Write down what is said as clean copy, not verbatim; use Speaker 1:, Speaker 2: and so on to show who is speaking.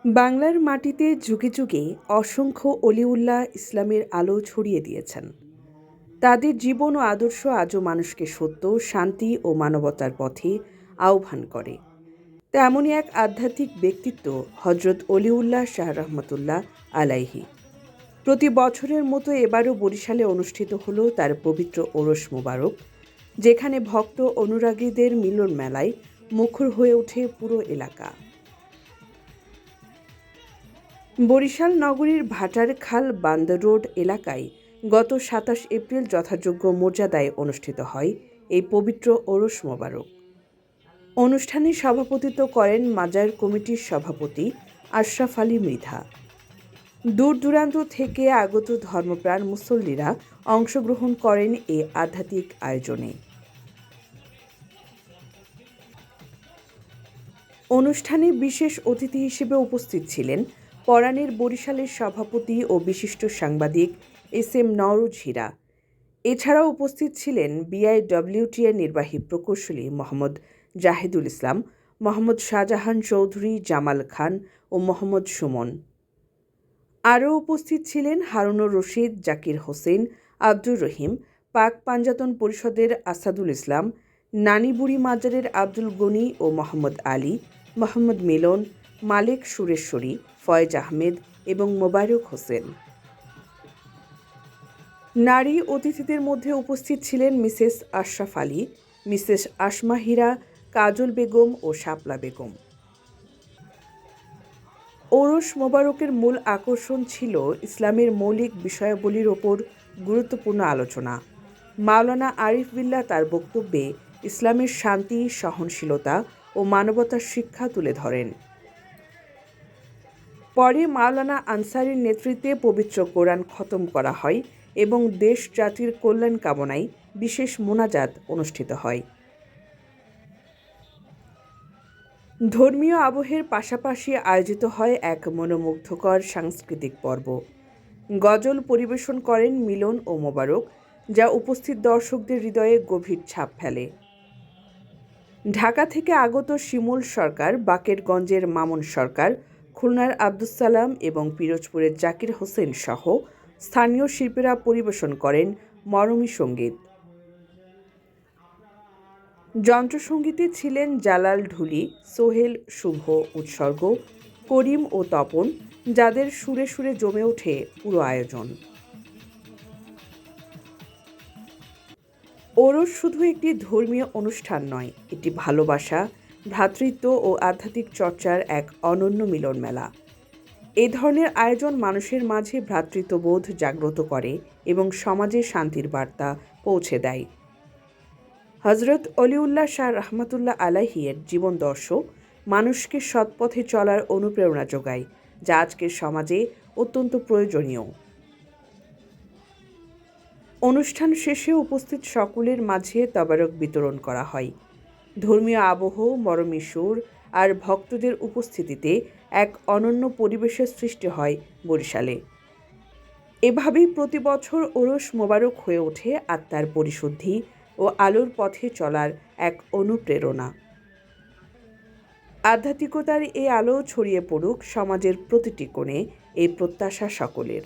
Speaker 1: বাংলার মাটিতে যুগে যুগে অসংখ্য অলিউল্লাহ ইসলামের আলো ছড়িয়ে দিয়েছেন। তাদের জীবন ও আদর্শ আজও মানুষকে সত্য, শান্তি ও মানবতার পথে আহ্বান করে। তেমনই এক আধ্যাত্মিক ব্যক্তিত্ব হজরত অলিউল্লাহ শাহ রহমতুল্লাহ আলাইহি। প্রতি বছরের মতো এবারও বরিশালে অনুষ্ঠিত হলো তার পবিত্র ওরস মোবারক, যেখানে ভক্ত অনুরাগীদের মিলন মেলায় মুখর হয়ে ওঠে পুরো এলাকা। বরিশাল নগরীর ভাটারখাল বান্দ রোড এলাকায় গত ২৭ এপ্রিল যথাযোগ্য মর্যাদায় অনুষ্ঠিত হয় এই পবিত্র ওরস মোবারক। অনুষ্ঠানে সভাপতিত্ব করেন মাজার কমিটির সভাপতি আশরাফ আলী মৃধা। দূর দূরান্ত থেকে আগত ধর্মপ্রাণ মুসল্লিরা অংশগ্রহণ করেন এই আধ্যাত্মিক আয়োজনে। অনুষ্ঠানে বিশেষ অতিথি হিসেবে উপস্থিত ছিলেন পরাণের বরিশালের সভাপতি ও বিশিষ্ট সাংবাদিক এস.এম. নওরোজ হীরা। এছাড়াও উপস্থিত ছিলেন বিআইডব্লিউটিএর নির্বাহী প্রকৌশলী মোহাম্মদ জাহিদুল ইসলাম, মোহাম্মদ শাহজাহান চৌধুরী, জামাল খান ও মোহাম্মদ সুমন। আরও উপস্থিত ছিলেন হারুনুর রশিদ, জাকির হোসেন, আব্দুর রহিম, পাক পাঞ্জাতন পরিষদের আসাদুল ইসলাম, নানিবুড়ি মাজারের আব্দুল গনি ও মোহাম্মদ আলী, মোহাম্মদ মিলন, মালেক সুরেশ্বরী, ফয়েজ আহমেদ এবং মোবারক হোসেন। নারী অতিথিদের মধ্যে উপস্থিত ছিলেন মিসেস আশরাফ আলী, মিসেস আসমা হীরা, কাজল বেগম ও শাপলা বেগম। ওরস মোবারকের মূল আকর্ষণ ছিল ইসলামের মৌলিক বিষয়াবলীর ওপর গুরুত্বপূর্ণ আলোচনা। মাওলানা আরিফ বিল্লাহ তার বক্তব্যে ইসলামের শান্তি, সহনশীলতা ও মানবতার শিক্ষা তুলে ধরেন। পরে মাওলানা আনসারীর নেতৃত্বে পবিত্র কোরআন খতম করা হয় এবং দেশ জাতির কল্যাণ কামনায় বিশেষ মোনাজাত অনুষ্ঠিত হয়। ধর্মীয় আবহের পাশাপাশি আয়োজিত হয় এক মনোমুগ্ধকর সাংস্কৃতিক পর্ব। গজল পরিবেশন করেন মিলন ও মোবারক, যা উপস্থিত দর্শকদের হৃদয়ে গভীর ছাপ ফেলে। ঢাকা থেকে আগত শিমুল সরকার, বাকেরগঞ্জের মামুন সরকার, খুলনার আব্দুস সালাম এবং পিরোজপুরের জাকির হোসেন সহ স্থানীয় শিল্পীরা পরিবেশন করেন মরমী সঙ্গীত। যন্ত্রসঙ্গীতে ছিলেন জালাল ঢুলি, সোহেল শুভ উৎসর্গ, করিম ও তপন, যাদের সুরে সুরে জমে ওঠে পুরো আয়োজন। ওরস শুধু একটি ধর্মীয় অনুষ্ঠান নয়, এটি ভালোবাসা, ভ্রাতৃত্ব ও আধ্যাত্মিক চর্চার এক অনন্য মিলন মেলা। এ ধরনের আয়োজন মানুষের মাঝে ভ্রাতৃত্ববোধ জাগ্রত করে এবং সমাজে শান্তির বার্তা পৌঁছে দেয়। হজরত অলিউল্লাহ শাহ রহমতুল্লাহ আলাইহি এর জীবনদর্শ মানুষকে সৎপথে চলার অনুপ্রেরণা যোগায়, যা আজকের সমাজে অত্যন্ত প্রয়োজনীয়। অনুষ্ঠান শেষে উপস্থিত সকলের মাঝে তবারক বিতরণ করা হয়। ধর্মীয় আবহ, মরমী সুর আর ভক্তদের উপস্থিতিতে এক অনন্য পরিবেশের সৃষ্টি হয় বরিশালে। এভাবেই প্রতি বছর ওরস মোবারক হয়ে ওঠে আত্মার পরিশুদ্ধি ও আলোর পথে চলার এক অনুপ্রেরণা। আধ্যাত্মিকতার এই আলো ছড়িয়ে পড়ুক সমাজের প্রতিটি কোণে, এই প্রত্যাশা সকলের।